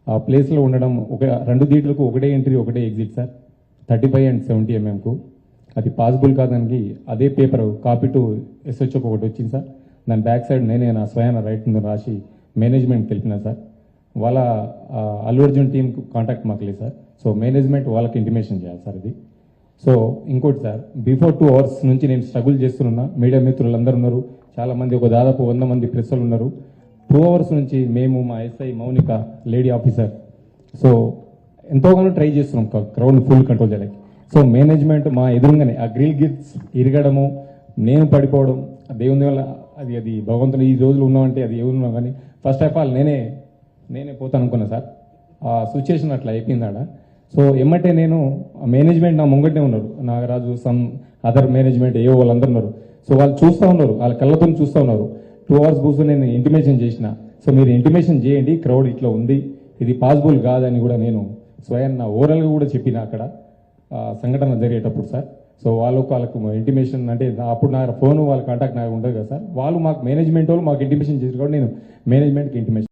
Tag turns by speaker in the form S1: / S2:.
S1: ఆ ప్లేస్లో ఉండడం ఒక 2 థియేటర్లకు ఒకటే ఎంట్రీ ఒకటే ఎగ్జిట్ సార్, 35 and 70 mm. అది పాసిబుల్ కాదానికి అదే పేపర్ కాపీ టు SHO ఒకటి వచ్చింది సార్. దాని బ్యాక్ సైడ్ నేనే నా స్వయాన రైట్ రాసి మేనేజ్మెంట్ తెలిపినా సార్. వాళ్ళ అల్లు అర్జున్ టీం కాంటాక్ట్ మాకు లేదు సార్. సో మేనేజ్మెంట్ వాళ్ళకి ఇంటిమేషన్ చేయాలి సార్ ఇది. సో ఇంకోటి సార్, బిఫోర్ 2 hours నుంచి నేను స్ట్రగుల్ చేస్తున్నా. మీడియా మిత్రులు అందరూ ఉన్నారు, చాలామంది, ఒక దాదాపు 100 మంది ప్రెస్సులు ఉన్నారు. 2 hours నుంచి మేము, మా SI Mounika lady officer, so ఎంతోగానో ట్రై చేస్తున్నాం క్రౌడ్ ఫుల్ కంట్రోల్ చేయడానికి. సో మేనేజ్మెంట్ మా ఎదురుగానే ఆ గ్రిల్ గిట్స్ ఇరగడము, నేను పడిపోవడం, దేవుని వల్ల అది భగవంతుడు ఈ రోజులు ఉన్నామంటే అది ఎవరున్నా కానీ ఫస్ట్ ఆఫ్ ఆల్ నేనే పోతాను అనుకున్నా సార్. ఆ సిచ్యుయేషన్ అట్లా అయిపోయింది ఆడ. సో ఎమ్మటే నేను మేనేజ్మెంట్ నా ముంగటే ఉన్నారు, నాగరాజు, సమ్ అదర్ మేనేజ్మెంట్ ఏవో వాళ్ళందరూ ఉన్నారు. సో వాళ్ళు చూస్తూ ఉన్నారు, వాళ్ళ కళ్ళతో చూస్తూ ఉన్నారు. 2 hours కూర్చొని నేను ఇంటిమేషన్ చేసిన. సో మీరు ఇంటిమేషన్ చేయండి, క్రౌడ్ ఇట్లా ఉంది, ఇది పాసిబుల్ కాదని కూడా నేను స్వయం నా ఓవరాల్గా కూడా చెప్పిన అక్కడ సంఘటన జరిగేటప్పుడు సార్. సో వాళ్ళకు ఇంటిమేషన్ అంటే అప్పుడు నా ఫోన్ వాళ్ళ కాంటాక్ట్ నాకు ఉండదు కదా సార్. వాళ్ళు మాకు మేనేజ్మెంట్ వాళ్ళు మాకు ఇంటిమేషన్ చేసి కూడా నేను మేనేజ్మెంట్కి ఇంటిమేషన్